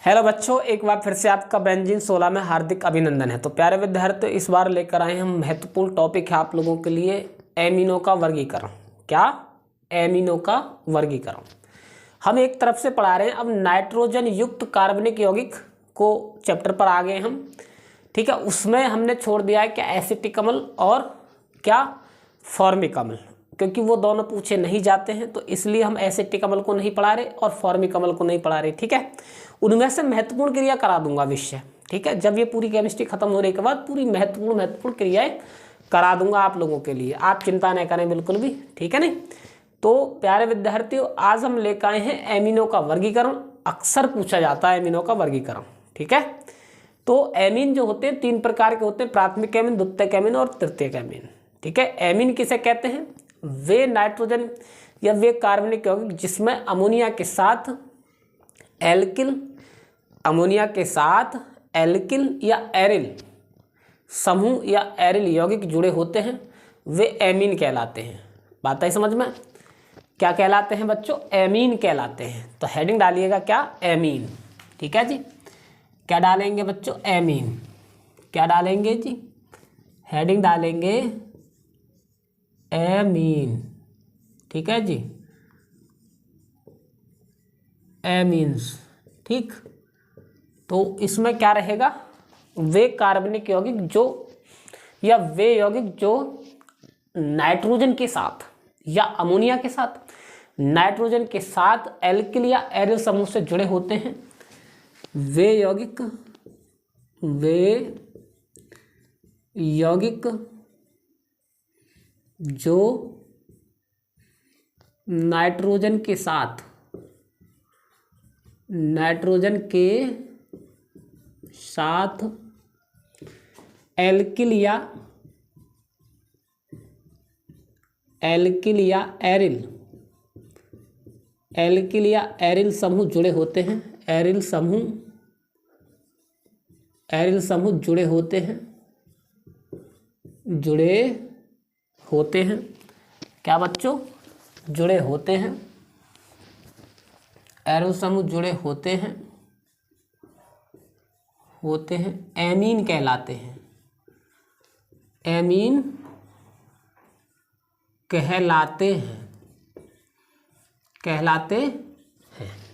Hello बच्चों, एक बार फिर से आपका बेंजीन 16 में हार्दिक अभिनंदन है। तो प्यारे विद्यार्थियों, इस बार लेकर आए हम महत्वपूर्ण टॉपिक है आप लोगों के लिए, एमिनो का वर्गीकरण। क्या? एमिनो का वर्गीकरण। हम एक तरफ से पढ़ा रहे हैं। अब नाइट्रोजन युक्त कार्बनिक यौगिक को चैप्टर पर आ गए हम, ठीक है। उसमें हमने छोड़ दिया है क्या? एसिटिक अम्ल और क्या? फॉर्मिक अम्ल, क्योंकि वो दोनों पूछे नहीं जाते हैं, तो इसलिए हम एसिटिक अम्ल को नहीं पढ़ा रहे और फॉर्मिक अम्ल को नहीं पढ़ा रहे, ठीक है। उनमें से महत्वपूर्ण क्रिया करा दूंगा विषय, ठीक है। जब ये पूरी केमिस्ट्री खत्म होने के बाद पूरी महत्वपूर्ण क्रियाएं करा दूंगा आप लोगों के लिए, आप चिंता नहीं करें बिल्कुल भी, ठीक है नहीं। तो प्यारे विद्यार्थियों, आज हम लेकर आए हैं एमिनो का वर्गीकरण। अक्सर पूछा जाता है एमिनो का वर्गीकरण, ठीक है। तो एमीन जो होते हैं 3 प्रकार के होते हैं, प्राथमिक एमीन, द्वितीयक एमीन और तृतीयक एमीन, ठीक है। एमीन किसे कहते हैं? वे नाइट्रोजन या वे कार्बनिक यौगिक जिसमें अमोनिया के साथ एल्किल या एरिल समूह या एरिल यौगिक जुड़े होते हैं, वे एमीन कहलाते हैं। बात आई समझ में? क्या कहलाते हैं बच्चों? एमीन कहलाते हैं। तो हेडिंग डालिएगा क्या? एमीन, ठीक है जी। क्या डालेंगे बच्चों? एमीन। क्या डालेंगे जी? हेडिंग डालेंगे एमीन, ठीक है जी, एमीन्स, ठीक। तो इसमें क्या रहेगा? वे कार्बनिक यौगिक जो या वे यौगिक जो नाइट्रोजन के साथ या अमोनिया के साथ, नाइट्रोजन के साथ एल्किल या एरिल समूह से जुड़े होते हैं, वे यौगिक जो नाइट्रोजन के साथ एल्किल या एरिल समूह जुड़े होते हैं, एरिल समूह जुड़े होते हैं। क्या बच्चों? जुड़े होते हैं, एरिल समूह जुड़े होते हैं, एमीन कहलाते हैं, एमीन कहलाते हैं,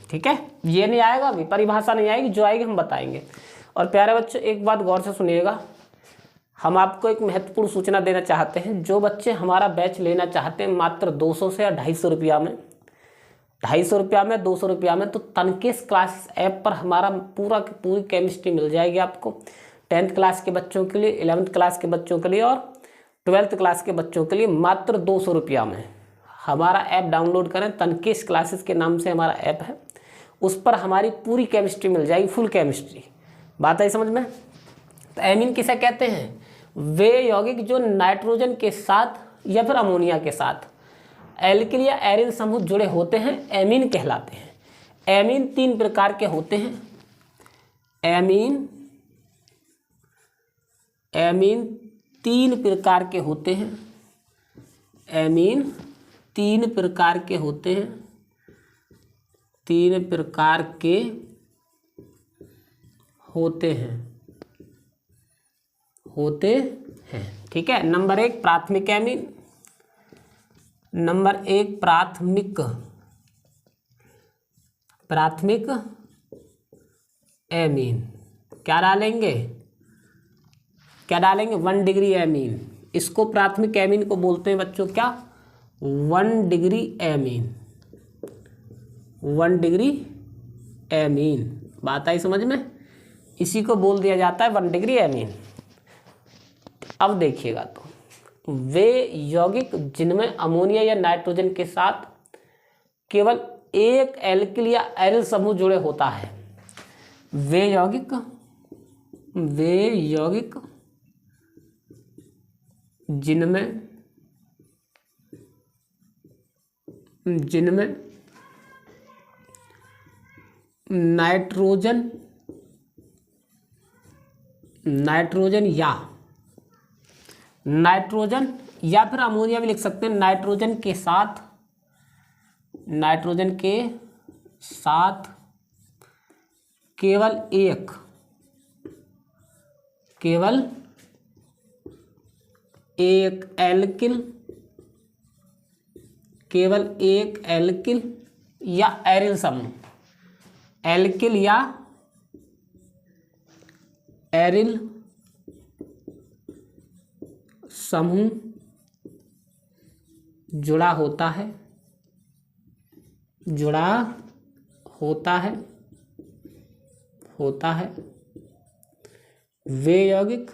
ठीक है। ये नहीं आएगा अभी, परिभाषा नहीं आएगी, जो आएगी हम बताएंगे। और प्यारे बच्चों, एक बात गौर से सुनिएगा, हम आपको एक महत्वपूर्ण सूचना देना चाहते हैं। जो बच्चे हमारा बैच लेना चाहते हैं मात्र 200 से या 250 रुपया में, 250 रुपया में, 200 रुपया में, तो तनकेश क्लास ऐप पर हमारा पूरी केमिस्ट्री मिल जाएगी आपको। 10th क्लास के बच्चों के लिए, 11th क्लास के बच्चों के लिए और 12th क्लास के बच्चों के लिए मात्र 200 रुपया में हमारा ऐप डाउनलोड करें। तनकेश क्लासेस के नाम से हमारा ऐप है, उस पर हमारी पूरी केमिस्ट्री मिल जाएगी, फुल केमिस्ट्री। बात आई समझ में? तो एमीन किसे कहते हैं? वे यौगिक जो नाइट्रोजन के साथ या फिर अमोनिया के साथ एल्किल या एरिल समूह जुड़े होते हैं, एमीन कहलाते हैं। एमीन 3 प्रकार के होते हैं। एमीन 3 प्रकार के होते हैं। एमीन 3 प्रकार के होते हैं। 3 प्रकार के होते हैं, ठीक है। नंबर 1 प्राथमिक एमीन, नंबर 1 प्राथमिक एमीन। क्या डालेंगे? 1 डिग्री एमीन। इसको प्राथमिक एमीन को बोलते हैं बच्चों क्या? 1 डिग्री एमीन। बात आई समझ में? इसी को बोल दिया जाता है 1 डिग्री एमीन। अब देखिएगा, तो वे यौगिक जिनमें अमोनिया या नाइट्रोजन के साथ केवल एक एल्किल या एरिल समूह जुड़े होता है, वे यौगिक जिनमें नाइट्रोजन या फिर अमोनिया भी लिख सकते हैं, नाइट्रोजन के केवल एक एल्किल या एरिल समूह, एल्किल या एरिल समूह जुड़ा होता है वे यौगिक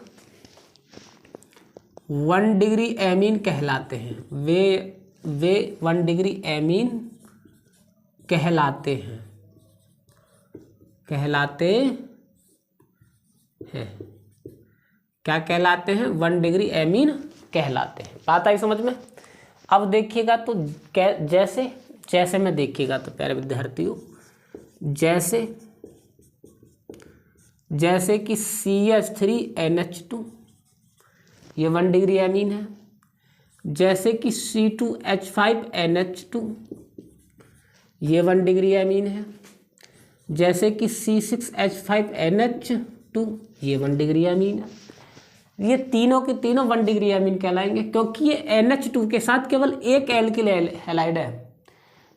1 डिग्री एमीन कहलाते हैं। वे 1 डिग्री एमीन कहलाते हैं। क्या कहलाते हैं? 1 डिग्री एमीन कहलाते हैं। बात आई समझ में? अब देखिएगा तो जैसे में देखिएगा तो प्यारे विद्यार्थियों, जैसे कि CH3NH2 ये 1 डिग्री एमीन है। जैसे कि C2H5NH2 ये 1 डिग्री एमीन है। जैसे कि C6H5NH2 ये 1 डिग्री एमीन है। ये तीनों के तीनों 1 डिग्री एमीन कहलाएंगे, क्योंकि ये NH2 के साथ केवल एक एल्किल हैलाइड है।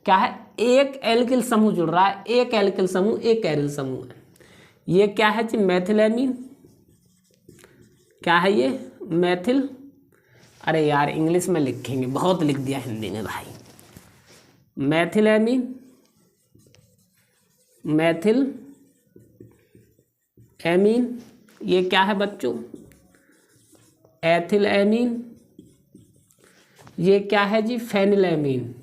क्या है? एक एल्किल समूह जुड़ रहा है, एक एल्किल समूह, एक एरिल समूह है। ये क्या है जी? मैथिलएमीन। क्या है ये? मैथिल। अरे यार इंग्लिश में लिखेंगे, बहुत लिख दिया हिंदी में भाई। मैथिलएमीन, ये क्या है बच्चों? एथिलएमीन। ये क्या है जी? फेनिलएमीन।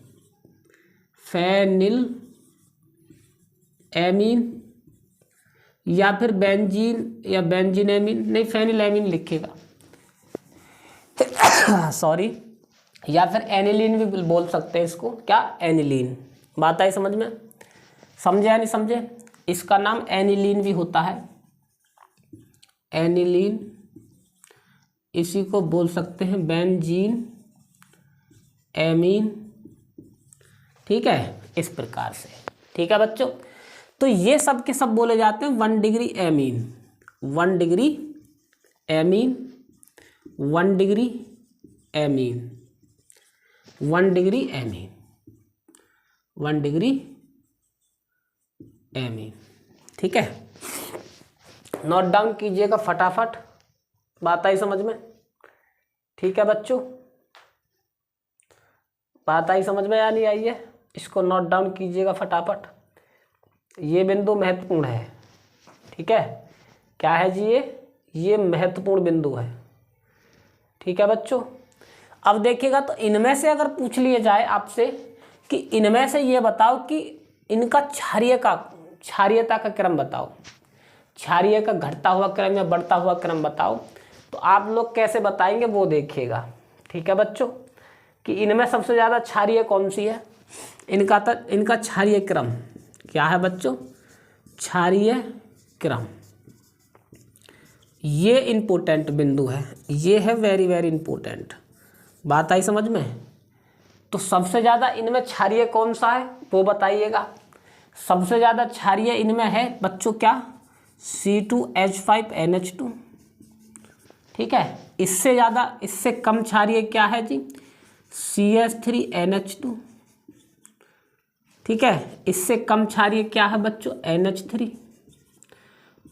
या फिर बेंजीन या बेंजीनएमीन, नहीं फेनिलएमीन लिखेगा सॉरी। या फिर एनिलीन भी बोल सकते हैं इसको। क्या? एनिलीन। बात आई समझ में? समझे या नहीं समझे? इसका नाम एनिलीन भी होता है। एनिलीन, इसी को बोल सकते हैं बेंजीन एमीन। ठीक है, इस प्रकार से। ठीक है बच्चों, तो ये सब के सब बोले जाते हैं 1 degree amine. 1 degree amine, 1 degree amine, 1 degree amine, 1 degree amine. ठीक है, नोट डाउन कीजिएगा फटाफट। बात आई समझ में? ठीक है बच्चों, बात आई समझ में या नहीं आई है? इसको नोट डाउन कीजिएगा फटाफट। ये बिंदु महत्वपूर्ण है। ठीक है, क्या है जी? ये महत्वपूर्ण बिंदु है। ठीक है बच्चों, अब देखिएगा तो इनमें से अगर पूछ लिया जाए आपसे कि इनमें से ये बताओ कि इनका क्षारीयता का क्रम बताओ, क्षारीय का घटता हुआ क्रम या बढ़ता हुआ क्रम बताओ, तो आप लोग कैसे बताएंगे वो देखिएगा। ठीक है बच्चों, कि इनमें सबसे ज़्यादा क्षारीय कौन सी है? इनका क्षारीय क्रम क्या है बच्चों? क्षारीय क्रम। ये इम्पोर्टेंट बिंदु है, ये है वेरी वेरी इम्पोर्टेंट। बात आई समझ में? तो सबसे ज़्यादा इनमें क्षारीय कौन सा है वो बताइएगा। सबसे ज़्यादा क्षारीय इनमें है बच्चों क्या? C2H5NH2। ठीक है, इससे ज़्यादा, इससे कम क्षारीय क्या है जी? CH3NH2। ठीक है, इससे कम क्षारीय क्या है बच्चों? NH3।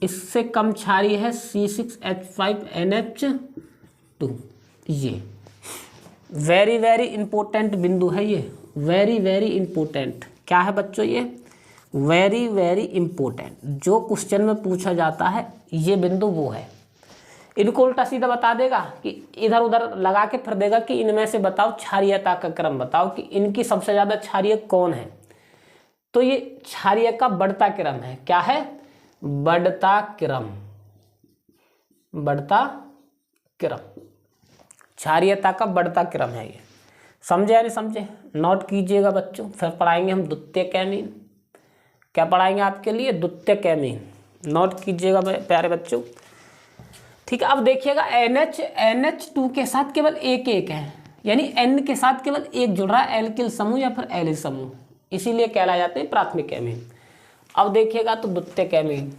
इससे कम क्षारीय है C6H5NH2। ये वेरी वेरी इंपॉर्टेंट बिंदु है, ये वेरी वेरी इंपॉर्टेंट। क्या है बच्चों? ये वेरी वेरी इंपॉर्टेंट, जो क्वेश्चन में पूछा जाता है ये बिंदु वो है। इनको उल्टा सीधा बता देगा कि इधर उधर लगा के फिर देगा कि इनमें से बताओ क्षारीयता का क्रम बताओ कि इनकी सबसे ज़्यादा क्षारीय कौन है। तो ये क्षारीय का बढ़ता क्रम है। क्या है? बढ़ता क्रम, बढ़ता क्रम, क्षारीयता का बढ़ता क्रम है ये। समझे या नहीं समझे? नोट कीजिएगा बच्चों। फिर पढ़ाएंगे हम द्वितीयक एमीन। क्या पढ़ाएंगे आपके लिए? द्वितीयक एमीन। नोट कीजिएगा प्यारे बच्चों। ठीक है, अब देखिएगा NH2 के साथ केवल एक है, यानी N के साथ केवल एक जुड़ रहा है, एल्किल समूह या फिर एलिल समूह, इसीलिए कहलाए जाते हैं प्राथमिक एमीन। अब देखिएगा तो द्वितीयक एमीन।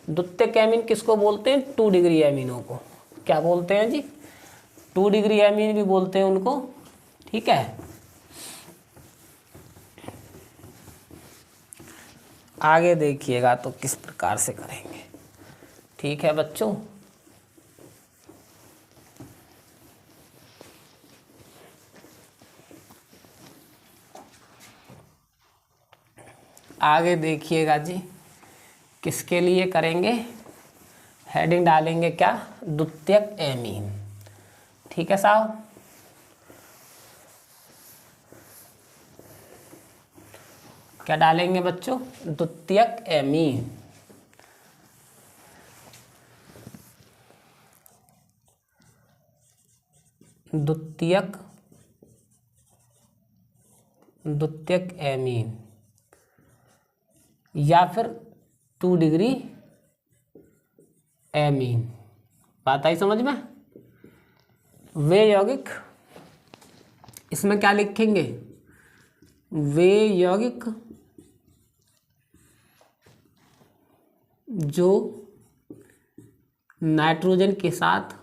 द्वितीयक एमीन किसको बोलते हैं? 2 डिग्री एमीनों को क्या बोलते हैं जी? 2 डिग्री एमीन भी बोलते हैं उनको, ठीक है। आगे देखिएगा तो किस प्रकार से करेंगे, ठीक है बच्चों। आगे देखिएगा जी, किसके लिए करेंगे? हेडिंग डालेंगे क्या? द्वितीयक एमीन, ठीक है साहब। क्या डालेंगे बच्चों? द्वितीयक एमीन। द्वितीयक एमीन या फिर 2 डिग्री एमीन। बात आई समझ में? वे यौगिक, इसमें क्या लिखेंगे? वे यौगिक जो नाइट्रोजन के साथ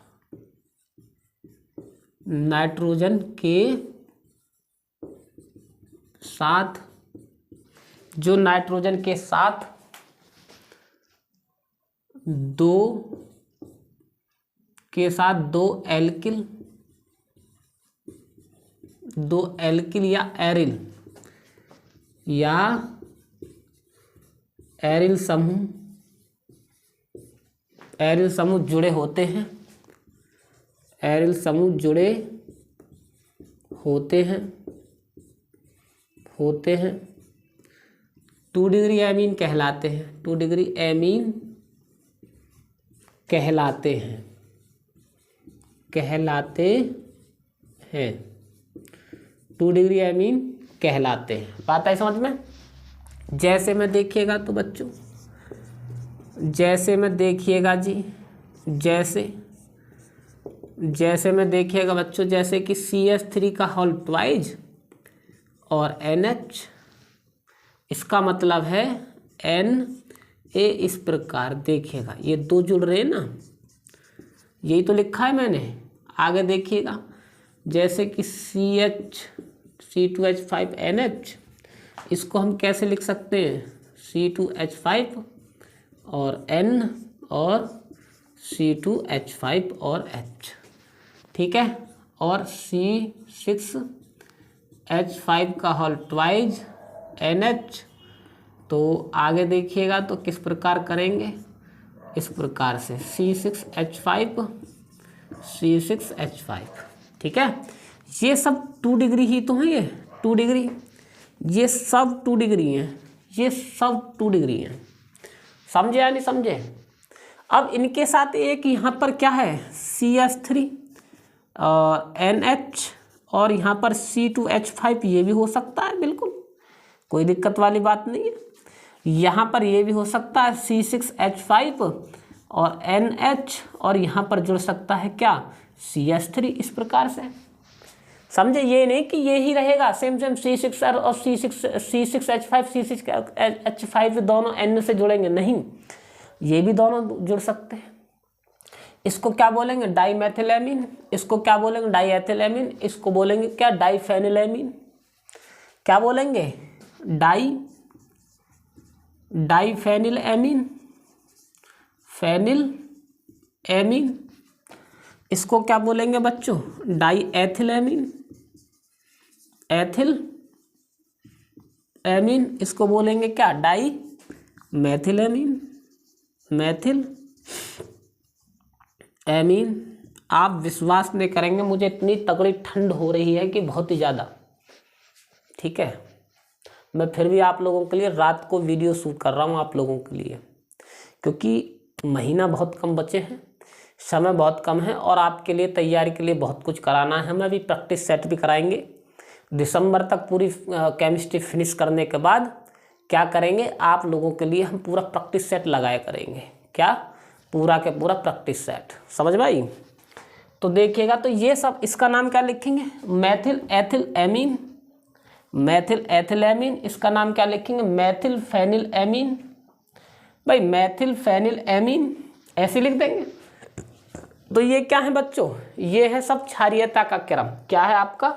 दो एल्किल या एरिल समूह जुड़े होते हैं, 2 डिग्री एमीन कहलाते हैं, 2 डिग्री एमीन कहलाते हैं, 2 डिग्री एमीन कहलाते हैं। बात आई समझ में? जैसे में देखिएगा तो बच्चों, जैसे में देखिएगा बच्चों, जैसे कि CH3 का होल ट्वाइज और NH, इसका मतलब है Na। इस प्रकार देखिएगा, ये 2 जुड़ रहे हैं ना, यही तो लिखा है मैंने। आगे देखिएगा, जैसे कि C2H5NH, इसको हम कैसे लिख सकते हैं? C2H5 और N और C2H5 और H, ठीक है। और C6H5 का होल ट्वाइज NH। तो आगे देखिएगा तो किस प्रकार करेंगे? इस प्रकार से C6H5, ठीक है। ये सब 2 डिग्री ही तो हैं, ये 2 डिग्री, ये सब 2 डिग्री हैं, समझे या नहीं समझे? अब इनके साथ एक यहाँ पर क्या है? CH3 और NH और यहाँ पर C2H5, ये भी हो सकता है, बिल्कुल कोई दिक्कत वाली बात नहीं है। यहाँ पर ये भी हो सकता है C6H5 और NH, और यहाँ पर जुड़ सकता है क्या? CH3। इस प्रकार से समझे? ये नहीं कि ये ही रहेगा सेम C6 और C6H5 C6H5 दोनों N से जुड़ेंगे, नहीं, ये भी दोनों जुड़ सकते हैं। इसको क्या बोलेंगे? डाईमेथिलेमीन। इसको क्या बोलेंगे? डाईएथिलेमीन। इसको बोलेंगे क्या? डाईफेनिलेमीन। क्या बोलेंगे? डाईफेनिलेमीन, फेनिलेमीन। इसको क्या बोलेंगे बच्चों? डाईएथिलेमीन, एथिलेमीन। इसको बोलेंगे क्या? डाईमेथिलेमीन, मेथिलेमीन। आप विश्वास नहीं करेंगे, मुझे इतनी तगड़ी ठंड हो रही है कि बहुत ही ज़्यादा, ठीक है। मैं फिर भी आप लोगों के लिए रात को वीडियो शूट कर रहा हूँ, आप लोगों के लिए, क्योंकि महीना बहुत कम बचे हैं, समय बहुत कम है और आपके लिए तैयारी के लिए बहुत कुछ कराना है। हमें अभी प्रैक्टिस सेट भी कराएंगे। दिसंबर तक पूरी केमिस्ट्री फिनिश करने के बाद क्या करेंगे? आप लोगों के लिए हम पूरा प्रैक्टिस सेट लगाया करेंगे। क्या? पूरा के पूरा प्रैक्टिस सेट, समझ भाई? तो देखिएगा, तो ये सब, इसका नाम क्या लिखेंगे? मेथिल एथिलेमीन। इसका नाम क्या लिखेंगे? मेथिल फेनिलेमीन। भाई मेथिल फेनिल एमीन ऐसे लिख देंगे। तो ये क्या है बच्चों, ये है सब क्षारीयता का क्रम। क्या है आपका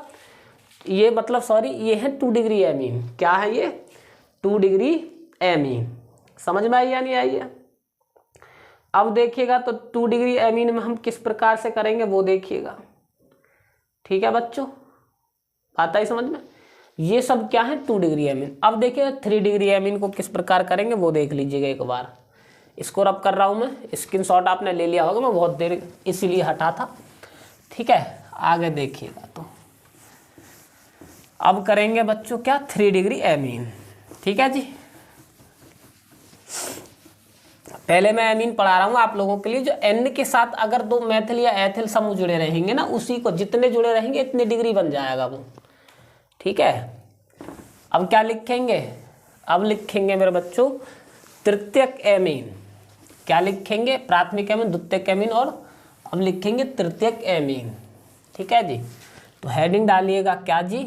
ये, मतलब सॉरी, ये है 2 डिग्री एमीन। क्या है ये, 2 डिग्री एमीन। समझ में आई या नहीं आई है? अब देखिएगा तो 2 डिग्री एमीन में हम किस प्रकार से करेंगे वो देखिएगा। ठीक है बच्चों, आता है समझ में? ये सब क्या है 2 डिग्री एमीन। अब देखिएगा 3 डिग्री एमीन को किस प्रकार करेंगे वो देख लीजिएगा एक बार। इसको रब कर रहा हूँ मैं, स्क्रीनशॉट आपने ले लिया होगा, मैं बहुत देर इसीलिए हटा था। ठीक है, आगे देखिएगा तो अब करेंगे बच्चों क्या, 3 डिग्री एमीन। ठीक है जी, पहले मैं एमीन पढ़ा रहा हूँ आप लोगों के लिए। जो N के साथ अगर 2 मेथिल या एथिल समूह जुड़े रहेंगे ना, उसी को जितने जुड़े रहेंगे इतने डिग्री बन जाएगा वो। ठीक है, अब क्या लिखेंगे, अब लिखेंगे मेरे बच्चों तृतीयक एमीन। क्या लिखेंगे, प्राथमिक एमीन, द्वितीयक एमीन, और अब लिखेंगे तृतीयक एमीन। ठीक है जी, तो हेडिंग डालिएगा क्या जी,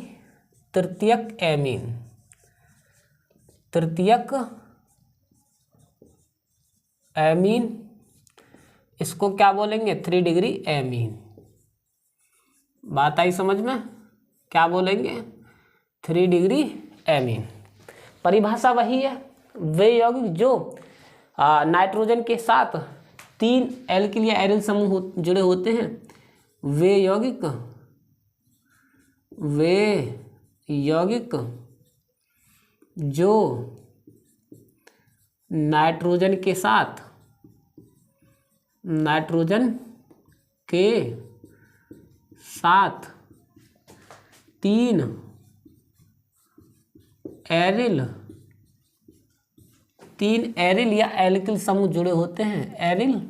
तृतीयक एमीन। तृतीयक एमीन, इसको क्या बोलेंगे, 3 डिग्री एमीन। बात आई समझ में, क्या बोलेंगे, 3 डिग्री एमीन। परिभाषा वही है, वे यौगिक जो नाइट्रोजन के साथ 3 एल्किल या एरिल समूह जुड़े होते हैं, वे यौगिक जो नाइट्रोजन के साथ 3 एरिल या एल्किल समूह जुड़े होते हैं, एरिल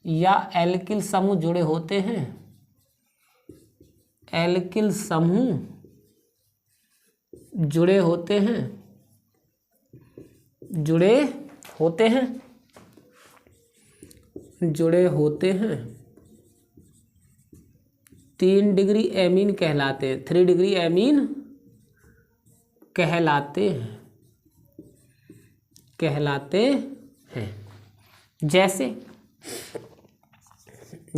या एल्किल समूह जुड़े होते हैं, एल्किल समूह जुड़े होते हैं, जुड़े होते हैं 3 डिग्री एमीन कहलाते हैं, 3 डिग्री एमीन कहलाते हैं।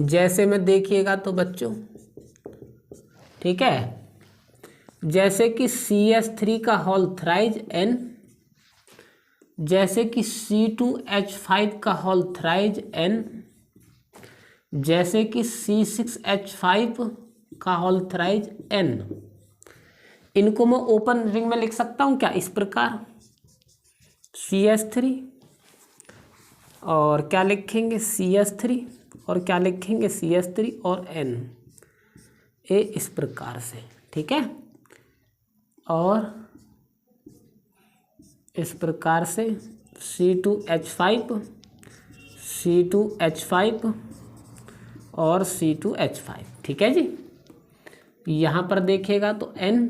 जैसे में देखिएगा तो बच्चों, ठीक है, जैसे कि CH3 का होल थ्राइज N, जैसे कि C2H5 का होल थ्राइज N, जैसे कि C6H5 का होल थ्राइज N। इनको मैं ओपन रिंग में लिख सकता हूँ क्या, इस प्रकार CH3 और क्या लिखेंगे CH3 और क्या लिखेंगे CH3 और N, इस प्रकार से। ठीक है, और इस प्रकार से C2H5 और C2H5। ठीक है जी, यहाँ पर देखिएगा तो N,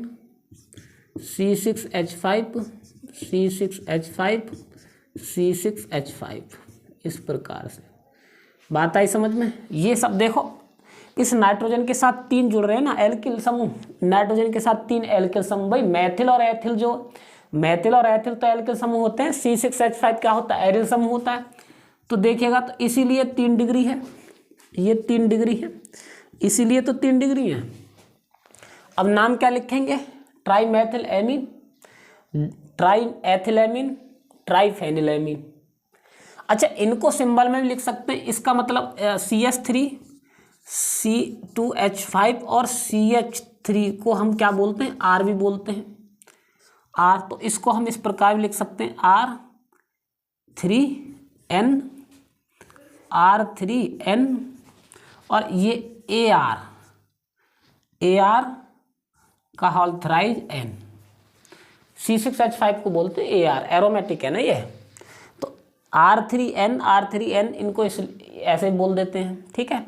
C6H5 इस प्रकार से। बात आई समझ में? ये सब देखो, इस नाइट्रोजन के साथ 3 जुड़ रहे हैं ना एल्किल समूह, नाइट्रोजन के साथ 3 एल्किल समूह। भाई मेथिल और एथिल तो एल्किल समूह होते हैं, C6H5 क्या होता है, एरिल समूह होता है। तो देखिएगा तो इसीलिए 3 डिग्री है, ये 3 डिग्री है, इसीलिए तो 3 डिग्री है। अब नाम क्या लिखेंगे, trimethyl amine, triethyl amine, triphenyl amine. अच्छा, इनको सिंबल में भी लिख सकते हैं। इसका मतलब CH3 C2H5 और CH3 को हम क्या बोलते हैं, R भी बोलते हैं, R। तो इसको हम इस प्रकार भी लिख सकते हैं, R3N और ये AR का होल थ्राइज N। C6H5 को बोलते हैं AR, एरोमेटिक है ना ये। तो R3N इनको ऐसे बोल देते हैं। ठीक है,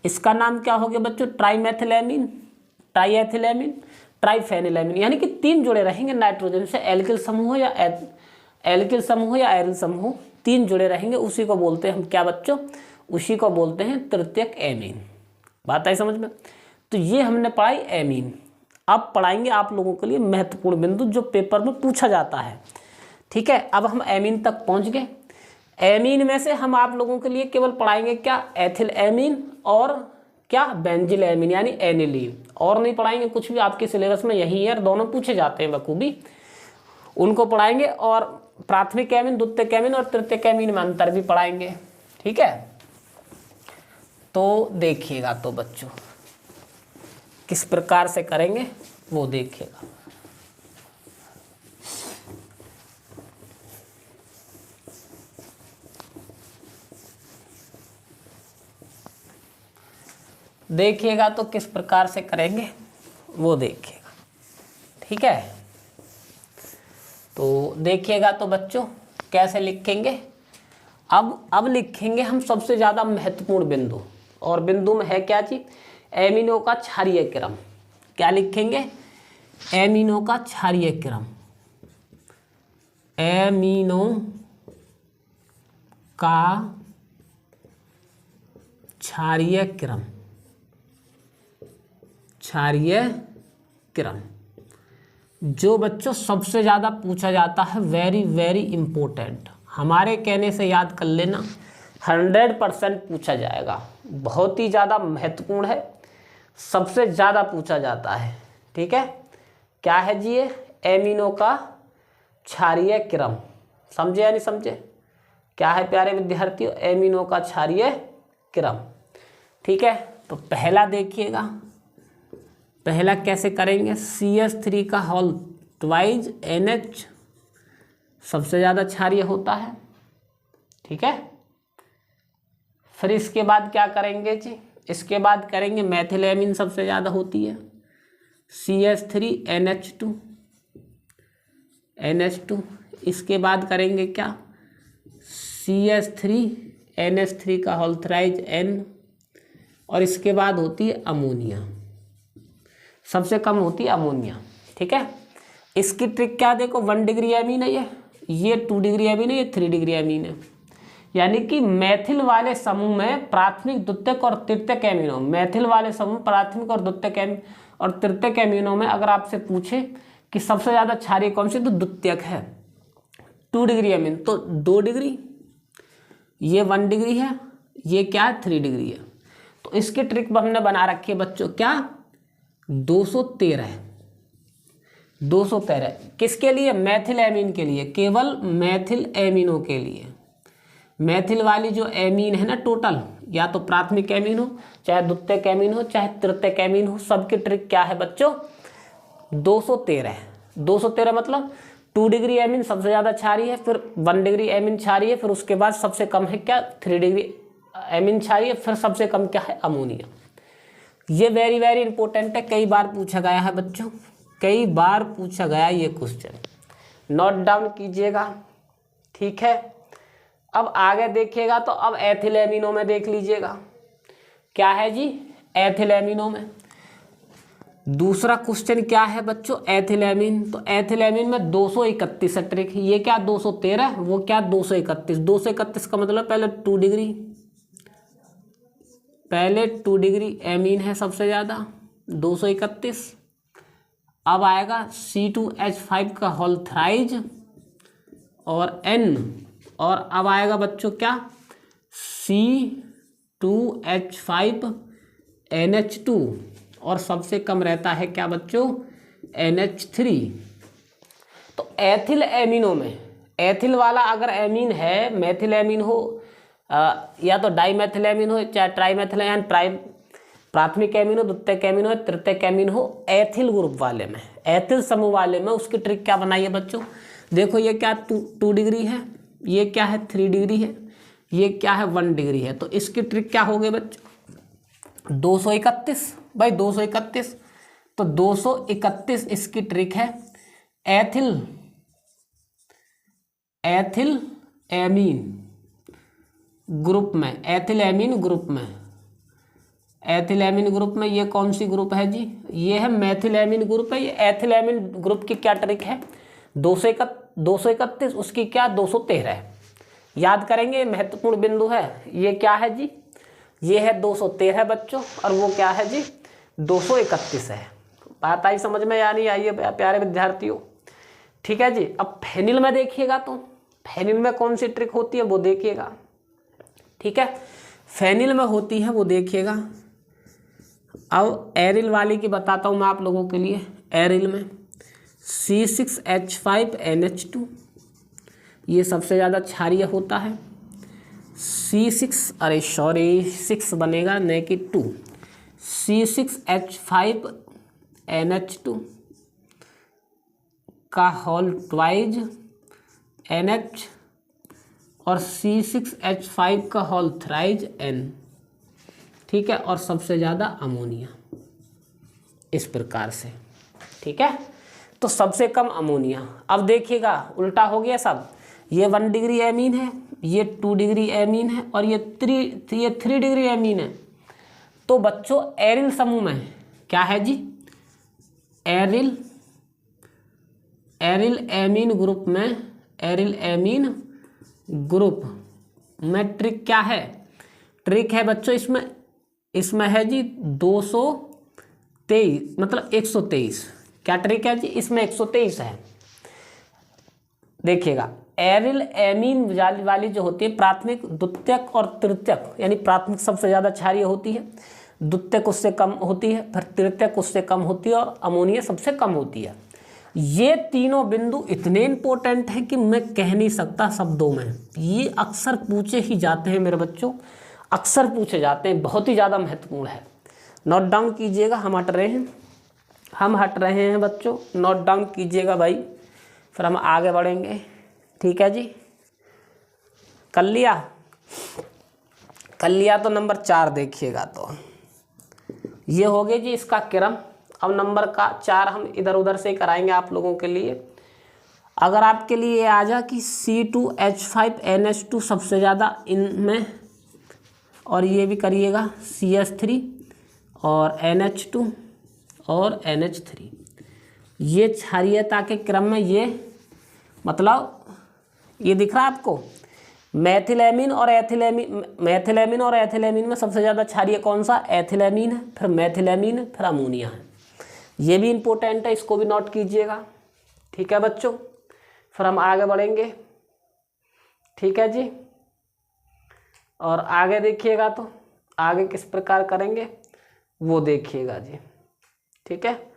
इसका नाम क्या हो गया बच्चों, ट्राईमेथिल एमीन, ट्राईएथिल एमीन, ट्राईफेनिल एमीन। यानी कि 3 जुड़े रहेंगे नाइट्रोजन से, एल्किल समूह या एरिल समूह 3 जुड़े रहेंगे, उसी को बोलते हैं हम क्या बच्चों, उसी को बोलते हैं तृतीयक एमीन। बात आई समझ में? तो ये हमने पढ़ाई एमीन। अब पढ़ाएंगे आप लोगों के लिए महत्वपूर्ण बिंदु जो पेपर में पूछा जाता है। ठीक है, अब हम एमीन तक पहुंच गए। एमीन में से हम आप लोगों के लिए केवल पढ़ाएंगे क्या, एथिल एमीन और क्या, बेंजिल एमीन यानी एनिलीन, और नहीं पढ़ाएंगे कुछ भी। आपके सिलेबस में यही है, दोनों पूछे जाते हैं बखूबी, उनको पढ़ाएंगे। और प्राथमिक एमीन, द्वितीयक एमीन और तृतीयक एमीन में अंतर भी पढ़ाएंगे। ठीक है, तो देखिएगा तो बच्चों किस प्रकार से करेंगे वो देखिएगा। देखिएगा तो किस प्रकार से करेंगे वो देखिएगा। ठीक है, तो देखिएगा तो बच्चों कैसे लिखेंगे। अब लिखेंगे हम सबसे ज़्यादा महत्वपूर्ण बिंदु, और बिंदु में है क्या चीज, एमिनो का क्षारीय क्रम। क्या लिखेंगे, एमिनो का क्षारीय क्रम, एमिनो का क्षारीय क्रम, क्षारीय क्रम जो बच्चों सबसे ज़्यादा पूछा जाता है, वेरी वेरी इंपॉर्टेंट। हमारे कहने से याद कर लेना, 100% पूछा जाएगा, बहुत ही ज़्यादा महत्वपूर्ण है, सबसे ज़्यादा पूछा जाता है। ठीक है, क्या है जी ये, एमिनो का क्षारीय क्रम। समझे या नहीं समझे, क्या है प्यारे विद्यार्थियों, एमिनो का क्षारीय क्रम। ठीक है, तो पहला देखिएगा, पहला कैसे करेंगे, CH3 का होल ट्वाइज NH सबसे ज़्यादा क्षारीय होता है। ठीक है, फिर इसके बाद क्या करेंगे जी, इसके बाद करेंगे मेथिलेमिन सबसे ज़्यादा होती है, CH3NH2 NH2। इसके बाद करेंगे क्या, CH3NH3 का होल थ्राइज N, और इसके बाद होती है अमोनिया, सबसे कम होती है अमोनिया। ठीक है, इसकी ट्रिक क्या, देखो 1 डिग्री एमीन है ये 2 डिग्री एमीन है, ये 3 डिग्री एमीन है। यानी कि मैथिल वाले समूह में प्राथमिक, द्वितीयक और तृतीयक एमिनो, मैथिल वाले समूह प्राथमिक और द्वितीयक और तृतीयक एमिनो में अगर आपसे पूछे कि सबसे ज़्यादा क्षारीय कौन सी, तो द्वितीयक है, 2 डिग्री एमिन, तो 2 डिग्री, ये 1 डिग्री है, ये क्या है 3 डिग्री है। तो इसकी ट्रिक हमने बना रखी है बच्चों, क्या 213, 213 किसके लिए, मैथिल एमीन के लिए, केवल मैथिल एमिनो के लिए। मैथिल वाली जो एमीन है ना टोटल, या तो प्राथमिक एमीन हो, चाहे द्वितीयक एमीन हो, चाहे तृतीयक एमीन हो, सबकी ट्रिक क्या है बच्चों, 213। 213 मतलब 2 डिग्री एमीन सबसे ज़्यादा क्षारीय है, फिर 1 डिग्री एमीन क्षारीय है, फिर उसके बाद सबसे कम है क्या, 3 डिग्री एमीन क्षारीय, फिर सबसे कम क्या है, अमोनिया। ये वेरी वेरी इंपॉर्टेंट है, कई बार पूछा गया है बच्चों, कई बार पूछा गया ये क्वेश्चन, नोट डाउन कीजिएगा। ठीक है, अब आगे देखिएगा तो अब एथिल एमिनो में देख लीजिएगा, क्या है जी, एथिल एमिनो में दूसरा क्वेश्चन क्या है बच्चों, एथिल एमीन। तो एथिल एमीन में 231 है ट्रिक, ये क्या 213, वो क्या 231। 231 का मतलब पहले 2 डिग्री, पहले 2 डिग्री एमीन है सबसे ज़्यादा 231। अब आएगा C2H5 का होल थ्राइज और N, और अब आएगा बच्चों क्या C2H5NH2, और सबसे कम रहता है क्या बच्चों NH3। तो एथिल एमिनो में, एथिल वाला अगर एमीन है, मेथिल एमीन हो या तो डाईमेथिल एमीन हो, चाहे ट्राईमेथिल या प्राथमिक एमीन हो, द्वितीयक एमीन हो, तृतीयक एमीन हो, एथिल ग्रुप वाले में, एथिल समूह वाले में उसकी ट्रिक क्या बनाई है बच्चों, देखो ये क्या 2 डिग्री है, ये क्या है 3 डिग्री है, ये क्या है 1 डिग्री है। तो इसकी ट्रिक क्या हो गई बच्चों 231, भाई 231, तो 231 इसकी ट्रिक है एथिल एमीन ग्रुप में, एथिल एमीन ग्रुप में, एथिल एमीन ग्रुप में ये कौन सी ग्रुप है जी, ये है मेथिल एमीन ग्रुप है। ये एथिल एमीन ग्रुप की क्या ट्रिक है 231, उसकी क्या 213। याद करेंगे, महत्वपूर्ण बिंदु है, ये क्या है जी, ये है 213 बच्चों, और वो क्या है जी 231 है। बात आई समझ में या नहीं आई है प्यारे विद्यार्थियों। ठीक है जी। अब फेनिल में देखिएगा तो फेनिल में कौन सी ट्रिक होती है वो देखिएगा, ठीक है। फेनिल में होती है वो देखिएगा। अब एरिल वाली की बताता हूँ मैं आप लोगों के लिए। एरिल में C6H5NH2 ये सबसे ज़्यादा क्षारीय होता है। C6 बनेगा न कि 2, C6H5NH2 का होल ट्वाइज NH और C6H5 का होल थ्राइज N, ठीक है। और सबसे ज़्यादा अमोनिया, इस प्रकार से, ठीक है। तो सबसे कम अमोनिया। अब देखिएगा उल्टा हो गया सब। ये 1 डिग्री एमीन है, ये 2 डिग्री एमीन है और ये 3 डिग्री एमीन है। तो बच्चों एरिल समूह में क्या है जी, एरिल एमीन ग्रुप में, एरिल एमीन ग्रुप में ट्रिक क्या है, ट्रिक है बच्चों इसमें है जी 223 मतलब 123। क्या ट्रिक है जी, इसमें 123 है। देखिएगा एरिल एमीन वाली जो होती है प्राथमिक, द्वितीयक और तृतीयक, यानी प्राथमिक सबसे ज़्यादा क्षारीय होती है, द्वितीयक उससे कम होती है, फिर तृतीयक उससे कम होती है और अमोनिया सबसे कम होती है। ये तीनों बिंदु इतने इंपॉर्टेंट हैं कि मैं कह नहीं सकता शब्दों में। ये अक्सर पूछे ही जाते हैं मेरे बच्चों, अक्सर पूछे जाते हैं, बहुत ही ज़्यादा महत्वपूर्ण है। नोट डाउन कीजिएगा। हम हट रहे हैं बच्चों, नोट डाउन कीजिएगा भाई, फिर हम आगे बढ़ेंगे, ठीक है जी। कर लिया तो नंबर 4 देखिएगा। तो ये हो गया जी इसका क्रम। अब नंबर का 4 हम इधर उधर से कराएंगे आप लोगों के लिए। अगर आपके लिए आ जा कि C2H5NH2 सबसे ज़्यादा इनमें, और ये भी करिएगा CH3 और NH2 और NH3, ये क्षारीयता के क्रम में, ये मतलब ये दिख रहा है आपको, मैथिलेमीन और एथिलेमीन में सबसे ज़्यादा क्षारीय कौन सा, एथिलेमीन है, फिर मैथिलेमीन है, फिर अमोनिया है। ये भी इम्पोर्टेंट है, इसको भी नोट कीजिएगा, ठीक है बच्चों। फिर हम आगे बढ़ेंगे, ठीक है जी। और आगे देखिएगा तो आगे किस प्रकार करेंगे वो देखिएगा जी, ठीक है।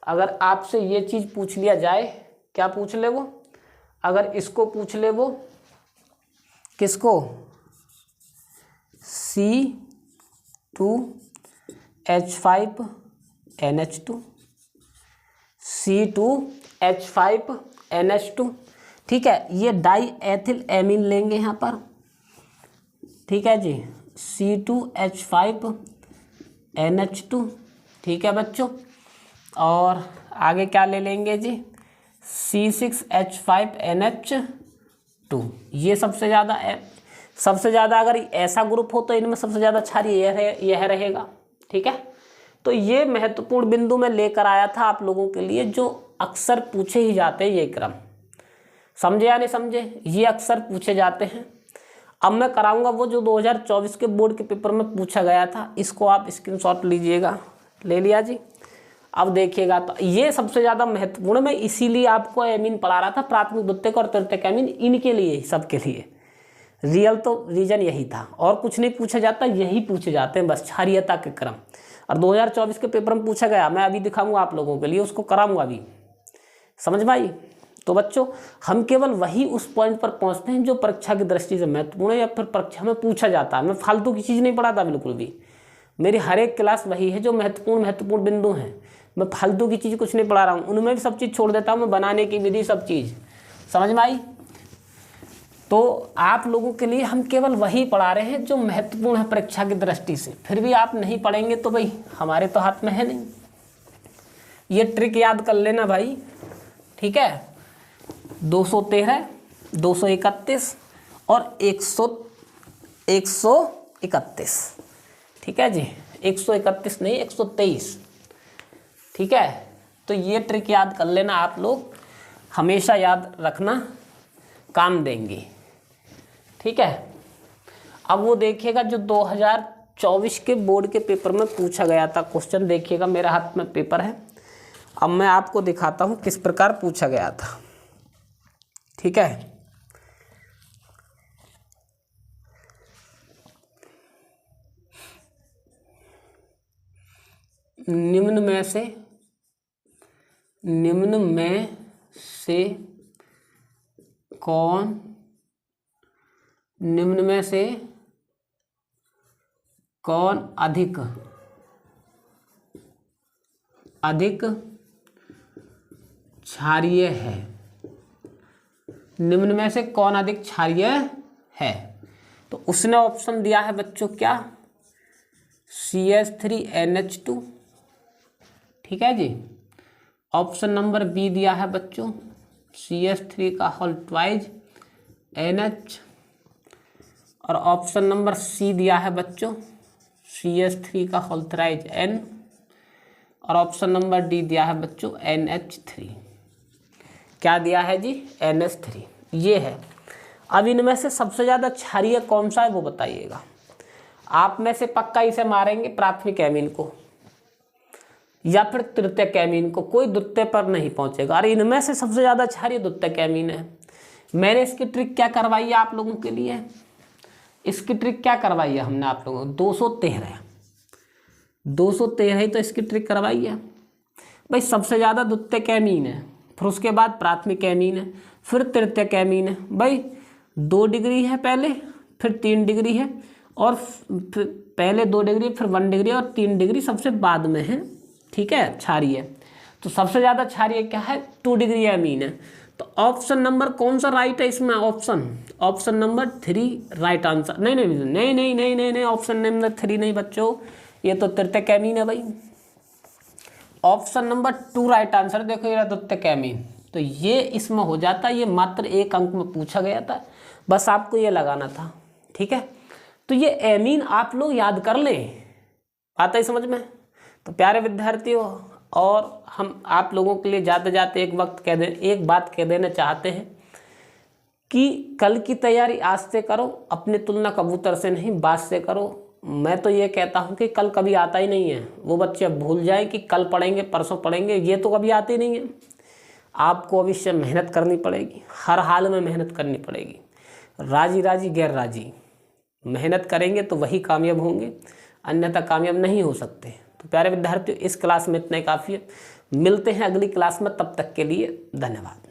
अगर आपसे ये चीज़ पूछ लिया जाए, क्या पूछ ले वो, अगर इसको पूछ ले वो, किसको, C2H5NH2, C2H5NH2, ठीक है। ये डाई एथिल एमीन लेंगे यहाँ पर, ठीक है जी, C2H5NH2, ठीक है बच्चों। और आगे क्या ले लेंगे जी, C6H5NH2। ये सबसे ज़्यादा अगर ऐसा ग्रुप हो तो इनमें सबसे ज़्यादा क्षारीय यह रहेगा, ठीक है। तो ये महत्वपूर्ण बिंदु मैं लेकर आया था आप लोगों के लिए, जो अक्सर पूछे ही जाते हैं। ये क्रम समझे या नहीं समझे, ये अक्सर पूछे जाते हैं। अब मैं कराऊंगा वो जो 2024 के बोर्ड के पेपर में पूछा गया था, इसको आप स्क्रीनशॉट लीजिएगा। ले लिया जी। अब देखिएगा तो ये सबसे ज़्यादा महत्वपूर्ण, मैं इसीलिए आपको एमीन पढ़ा रहा था, प्राथमिक, द्वितीयक और तृतीयक एमीन, इनके लिए, सबके लिए। रियल तो रीजन यही था, और कुछ नहीं पूछा जाता, यही पूछे जाते हैं बस, क्षारीयता के क्रम। और 2024 के पेपर में पूछा गया, मैं अभी दिखाऊंगा आप लोगों के लिए, उसको कराऊंगा अभी, समझ में आई। तो बच्चों हम केवल वही उस पॉइंट पर पहुंचते हैं जो परीक्षा की दृष्टि से महत्वपूर्ण है या फिर परीक्षा में पूछा जाता है। मैं फालतू की चीज़ नहीं पढ़ाता बिल्कुल भी, मेरी हर एक क्लास वही है जो महत्वपूर्ण बिंदु हैं। मैं फालतू की चीज़ कुछ नहीं पढ़ा रहा हूँ, उनमें भी सब चीज़ छोड़ देता हूँ मैं, बनाने की विधि, सब चीज़ समझ में आई। तो आप लोगों के लिए हम केवल वही पढ़ा रहे हैं जो महत्वपूर्ण है परीक्षा की दृष्टि से। फिर भी आप नहीं पढ़ेंगे तो भाई हमारे तो हाथ में है नहीं। ये ट्रिक याद कर लेना भाई, ठीक है। 213, 231 और 131, ठीक है जी। 131 नहीं, 123, ठीक है। तो ये ट्रिक याद कर लेना आप लोग, हमेशा याद रखना, काम देंगे, ठीक है। अब वो देखिएगा जो 2024 के बोर्ड के पेपर में पूछा गया था क्वेश्चन, देखिएगा मेरे हाथ में पेपर है। अब मैं आपको दिखाता हूँ किस प्रकार पूछा गया था। ठीक है। निम्न में से कौन अधिक क्षारीय है? निम्न में से कौन अधिक क्षारीय है? तो उसने ऑप्शन दिया है बच्चों क्या, CH3NH2, ठीक है जी। ऑप्शन नंबर बी दिया है बच्चों CH3 का होल ट्वाइज NH, और ऑप्शन नंबर सी दिया है बच्चों CH3 का होल थ्राइज N, और ऑप्शन नंबर डी दिया है बच्चों NH3। क्या दिया है जी, NH3, ये है। अब इनमें से सबसे ज़्यादा क्षारीय कौन सा है वो बताइएगा। आप में से पक्का इसे मारेंगे प्राथमिक एमीन को या फिर तृतीयक एमीन को, कोई द्वितीय पर नहीं पहुंचेगा। अरे इनमें से सबसे ज़्यादा क्षारीय द्वितीयक एमीन है। मैंने इसकी ट्रिक क्या करवाई है आप लोगों के लिए, इसकी ट्रिक क्या करवाई है हमने आप लोगों को, 213 ही तो इसकी ट्रिक करवाई है भाई। सबसे ज़्यादा द्वितीयक एमीन है, फिर उसके बाद प्राथमिक एमीन है, फिर तृतीयक एमीन है भाई। 2 डिग्री है पहले, फिर 3 डिग्री है, और फिर पहले 2 डिग्री, फिर 1 डिग्री, और 3 डिग्री सबसे बाद में है, ठीक है, क्षारीय। तो सबसे ज़्यादा क्षारीय क्या है, 2 डिग्री एमीन है। तो ऑप्शन नंबर कौन सा राइट है इसमें, ऑप्शन नंबर 3 राइट आंसर। नहीं, ऑप्शन नंबर 3 नहीं बच्चों, ये तो तृतीयक एमीन है भाई। Option number 2 right answer. देखो ये तृतीयक एमीन, तो ये इसमें हो जाता, ये मात्र 1 अंक में पूछा गया था, बस आपको ये लगाना था, ठीक है। तो ये एमीन आप लोग याद कर लें, आता है समझ में। तो प्यारे विद्यार्थियों, और हम आप लोगों के लिए जाते जाते एक बात कह देना चाहते हैं कि कल की तैयारी आज से करो, अपनी तुलना कबूतर से नहीं बात से करो। मैं तो ये कहता हूँ कि कल कभी आता ही नहीं है, वो बच्चे अब भूल जाएं कि कल पढ़ेंगे परसों पढ़ेंगे, ये तो कभी आते ही नहीं है। आपको अवश्य मेहनत करनी पड़ेगी, हर हाल में मेहनत करनी पड़ेगी, राजी राजी गैर राजी, मेहनत करेंगे तो वही कामयाब होंगे, अन्यथा कामयाब नहीं हो सकते। तो प्यारे विद्यार्थियों, इस क्लास में इतना ही काफ़ी है। मिलते हैं अगली क्लास में, तब तक के लिए धन्यवाद।